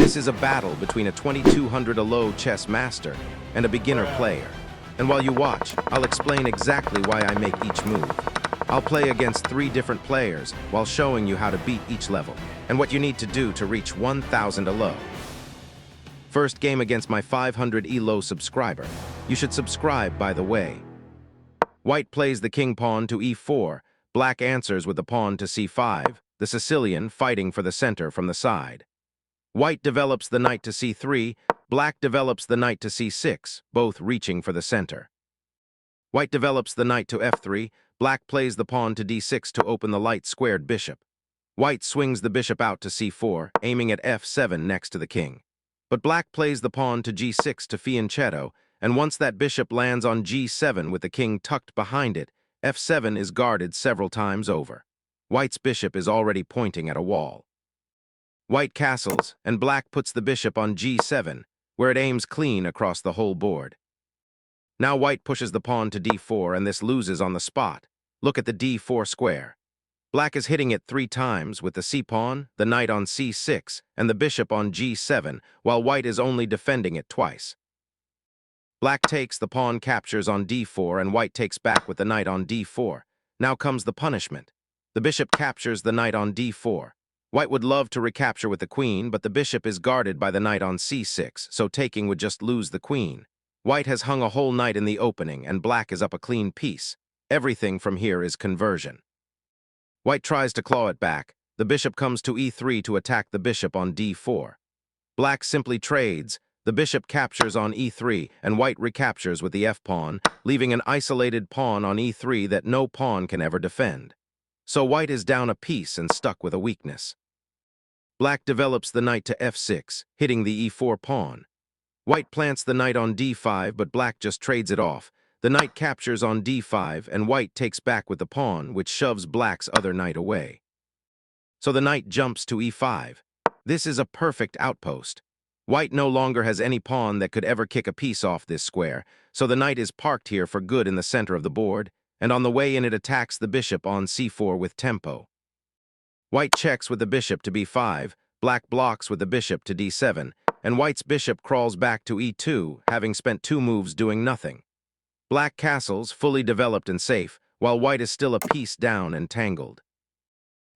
This is a battle between a 2200 Elo chess master and a beginner player. And while you watch, I'll explain exactly why I make each move. I'll play against 3 different players while showing you how to beat each level and what you need to do to reach 1000 Elo. First game against my 500 Elo subscriber. You should subscribe, by the way. White plays the king pawn to e4. Black answers with the pawn to c5, the Sicilian fighting for the center from the side. White develops the knight to c3. Black develops the knight to c6, both reaching for the center. White develops the knight to f3. Black plays the pawn to d6 to open the light-squared bishop. White swings the bishop out to c4, aiming at f7 next to the king. But black plays the pawn to g6 to fianchetto, and once that bishop lands on g7 with the king tucked behind it, f7 is guarded several times over. White's bishop is already pointing at a wall. White castles, and black puts the bishop on g7, where it aims clean across the whole board. Now white pushes the pawn to d4, and this loses on the spot. Look at the d4 square. Black is hitting it 3 times with the c-pawn, the knight on c6, and the bishop on g7, while white is only defending it twice. Black takes, the pawn captures on d4, and white takes back with the knight on d4. Now comes the punishment. The bishop captures the knight on d4. White would love to recapture with the queen, but the bishop is guarded by the knight on c6, so taking would just lose the queen. White has hung a whole knight in the opening, and black is up a clean piece. Everything from here is conversion. White tries to claw it back. The bishop comes to e3 to attack the bishop on d4. Black simply trades. The bishop captures on e3, and white recaptures with the f-pawn, leaving an isolated pawn on e3 that no pawn can ever defend. So white is down a piece and stuck with a weakness. Black develops the knight to f6, hitting the e4 pawn. White plants the knight on d5, but black just trades it off. The knight captures on d5, and white takes back with the pawn, which shoves black's other knight away. So the knight jumps to e5. This is a perfect outpost. White no longer has any pawn that could ever kick a piece off this square, so the knight is parked here for good in the center of the board, and on the way in it attacks the bishop on c4 with tempo. White checks with the bishop to b5, black blocks with the bishop to d7, and white's bishop crawls back to e2, having spent 2 moves doing nothing. Black castles, fully developed and safe, while white is still a piece down and tangled.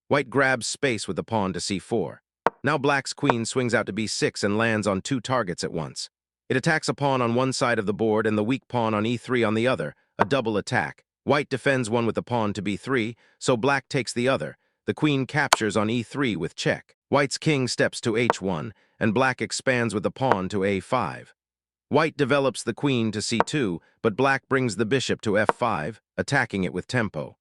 White grabs space with the pawn to c4. Now black's queen swings out to b6 and lands on 2 targets at once. It attacks a pawn on one side of the board and the weak pawn on e3 on the other, a double attack. White defends one with the pawn to b3, so black takes the other. The queen captures on e3 with check. White's king steps to h1, and black expands with the pawn to a5. White develops the queen to c2, but black brings the bishop to f5, attacking it with tempo.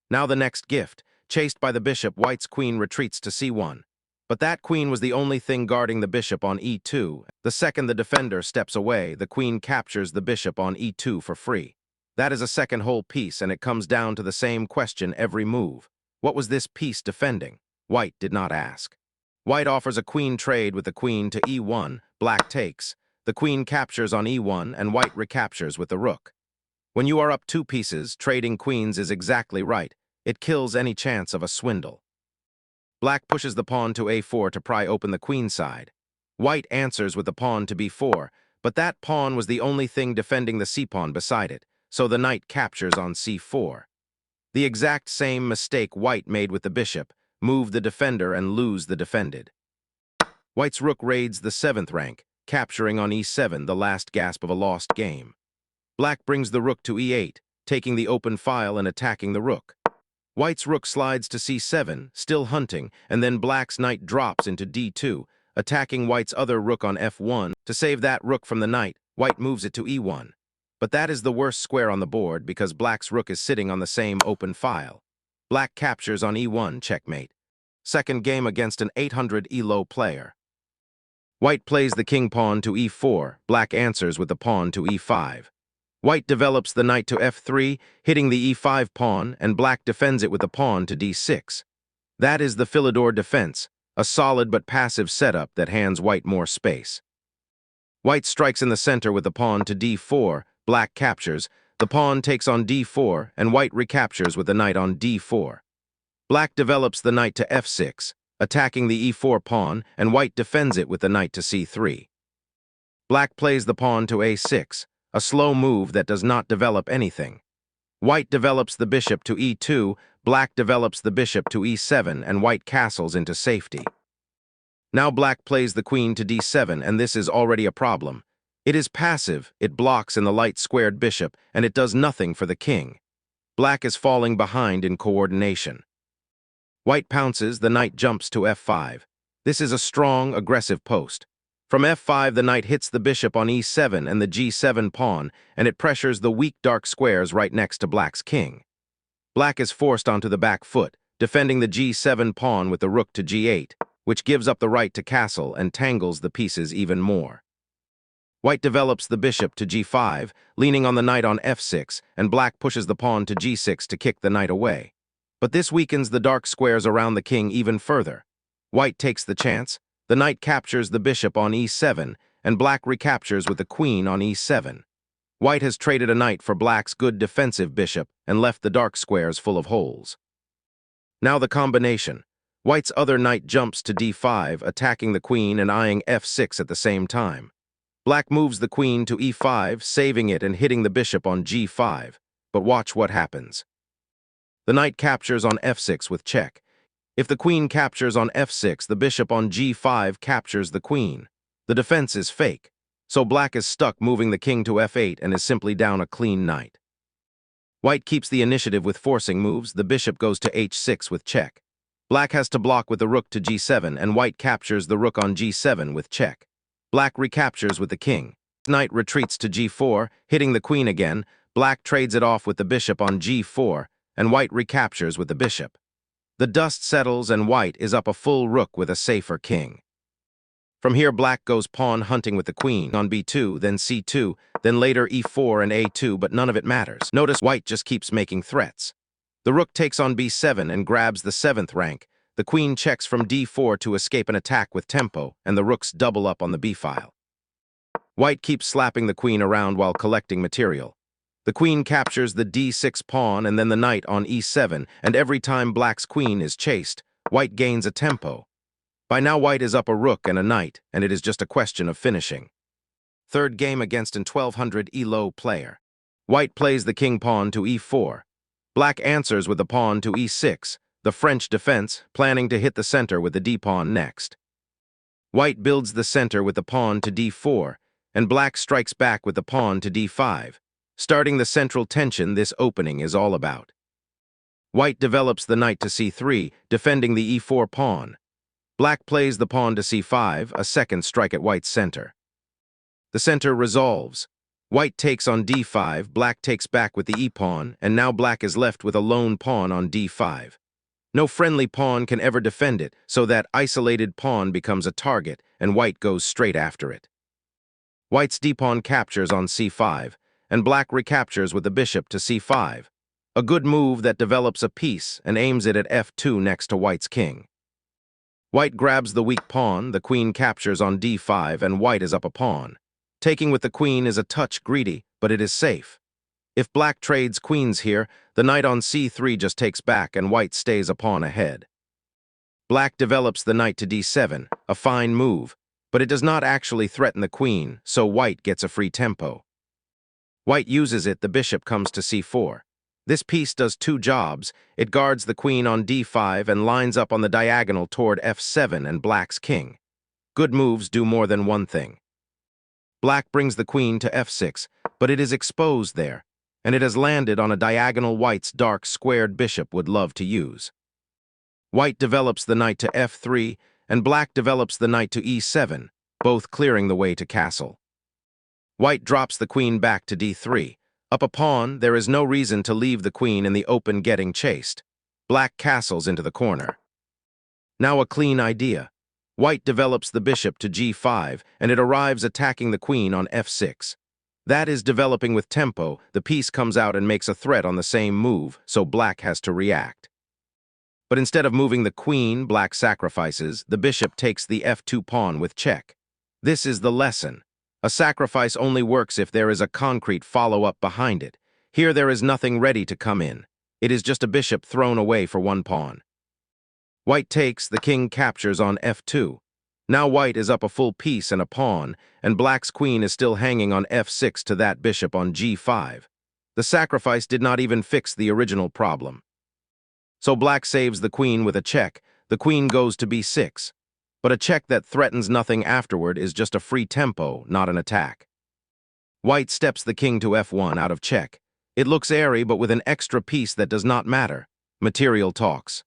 Now the next gift. Chased by the bishop, white's queen retreats to c1. But that queen was the only thing guarding the bishop on e2. The second the defender steps away, the queen captures the bishop on e2 for free. That is a second whole piece, and it comes down to the same question every move. What was this piece defending? White did not ask. White offers a queen trade with the queen to e1. Black takes. The queen captures on e1, and white recaptures with the rook. When you are up 2 pieces, trading queens is exactly right. It kills any chance of a swindle. Black pushes the pawn to a4 to pry open the queen side. White answers with the pawn to b4, but that pawn was the only thing defending the c-pawn beside it, so the knight captures on c4. The exact same mistake white made with the bishop, move the defender and lose the defended. White's rook raids the 7th rank, capturing on e7, the last gasp of a lost game. Black brings the rook to e8, taking the open file and attacking the rook. White's rook slides to c7, still hunting, and then black's knight drops into d2, attacking white's other rook on f1. To save that rook from the knight, white moves it to e1. But that is the worst square on the board because black's rook is sitting on the same open file. Black captures on e1, checkmate. Second game against an 800 Elo player. White plays the king pawn to e4, black answers with the pawn to e5. White develops the knight to f3, hitting the e5 pawn, and black defends it with the pawn to d6. That is the Philidor defense, a solid but passive setup that hands white more space. White strikes in the center with the pawn to d4, black captures, the pawn takes on d4, and white recaptures with the knight on d4. Black develops the knight to f6, attacking the e4 pawn, and white defends it with the knight to c3. Black plays the pawn to a6, a slow move that does not develop anything. White develops the bishop to e2, black develops the bishop to e7, and white castles into safety. Now black plays the queen to d7, and this is already a problem. It is passive, it blocks in the light-squared bishop, and it does nothing for the king. Black is falling behind in coordination. White pounces, the knight jumps to f5. This is a strong, aggressive post. From f5, the knight hits the bishop on e7 and the g7 pawn, and it pressures the weak dark squares right next to black's king. Black is forced onto the back foot, defending the g7 pawn with the rook to g8, which gives up the right to castle and tangles the pieces even more. White develops the bishop to g5, leaning on the knight on f6, and black pushes the pawn to g6 to kick the knight away. But this weakens the dark squares around the king even further. White takes the chance. The knight captures the bishop on e7, and black recaptures with the queen on e7. White has traded a knight for black's good defensive bishop and left the dark squares full of holes. Now the combination. White's other knight jumps to d5, attacking the queen and eyeing f6 at the same time. Black moves the queen to e5, saving it and hitting the bishop on g5. But watch what happens. The knight captures on f6 with check. If the queen captures on f6, the bishop on g5 captures the queen. The defense is fake, so black is stuck moving the king to f8 and is simply down a clean knight. White keeps the initiative with forcing moves. The bishop goes to h6 with check. Black has to block with the rook to g7, and white captures the rook on g7 with check. Black recaptures with the king. Knight retreats to g4, hitting the queen again. Black trades it off with the bishop on g4, and white recaptures with the bishop. The dust settles and white is up a full rook with a safer king. From here, black goes pawn hunting with the queen on b2, then c2, then later e4 and a2, but none of it matters. Notice white just keeps making threats. The rook takes on b7 and grabs the 7th rank. The queen checks from d4 to escape an attack with tempo, and the rooks double up on the b-file. White keeps slapping the queen around while collecting material. The queen captures the d6 pawn and then the knight on e7, and every time black's queen is chased, white gains a tempo. By now, white is up a rook and a knight, and it is just a question of finishing. Third game against an 1200 elo player. White plays the king pawn to e4. Black answers with the pawn to e6, the French defense, planning to hit the center with the d-pawn next. White builds the center with the pawn to d4, and black strikes back with the pawn to d5. Starting the central tension this opening is all about. White develops the knight to c3, defending the e4 pawn. Black plays the pawn to c5, a second strike at white's center. The center resolves. White takes on d5, black takes back with the e-pawn, and now black is left with a lone pawn on d5. No friendly pawn can ever defend it, so that isolated pawn becomes a target, and white goes straight after it. White's d-pawn captures on c5, and black recaptures with the bishop to c5, a good move that develops a piece and aims it at f2 next to white's king. White grabs the weak pawn, the queen captures on d5, and white is up a pawn. Taking with the queen is a touch greedy, but it is safe. If black trades queens here, the knight on c3 just takes back and white stays a pawn ahead. Black develops the knight to d7, a fine move, but it does not actually threaten the queen, so white gets a free tempo. White uses it, the bishop comes to c4. This piece does two jobs. It guards the queen on d5 and lines up on the diagonal toward f7 and black's king. Good moves do more than one thing. Black brings the queen to f6, but it is exposed there, and it has landed on a diagonal white's dark squared bishop would love to use. White develops the knight to f3, and black develops the knight to e7, both clearing the way to castle. White drops the queen back to d3. Up a pawn, there is no reason to leave the queen in the open getting chased. Black castles into the corner. Now a clean idea. White develops the bishop to g5, and it arrives attacking the queen on f6. That is developing with tempo. The piece comes out and makes a threat on the same move, so black has to react. But instead of moving the queen, black sacrifices. The bishop takes the f2 pawn with check. This is the lesson. A sacrifice only works if there is a concrete follow-up behind it. Here there is nothing ready to come in. It is just a bishop thrown away for one pawn. White takes, the king captures on f2. Now white is up a full piece and a pawn, and black's queen is still hanging on f6 to that bishop on g5. The sacrifice did not even fix the original problem. So black saves the queen with a check. The queen goes to b6. But a check that threatens nothing afterward is just a free tempo, not an attack. White steps the king to f1 out of check. It looks airy, but with an extra piece that does not matter. Material talks.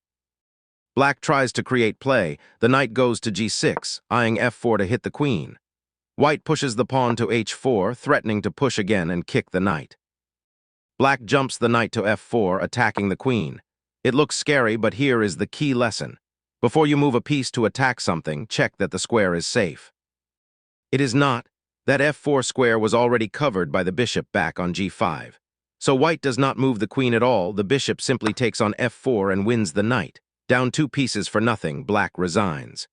Black tries to create play. The knight goes to g6, eyeing f4 to hit the queen. White pushes the pawn to h4, threatening to push again and kick the knight. Black jumps the knight to f4, attacking the queen. It looks scary, but here is the key lesson. Before you move a piece to attack something, check that the square is safe. It is not. That f4 square was already covered by the bishop back on g5. So white does not move the queen at all. The bishop simply takes on f4 and wins the knight. Down 2 pieces for nothing, black resigns.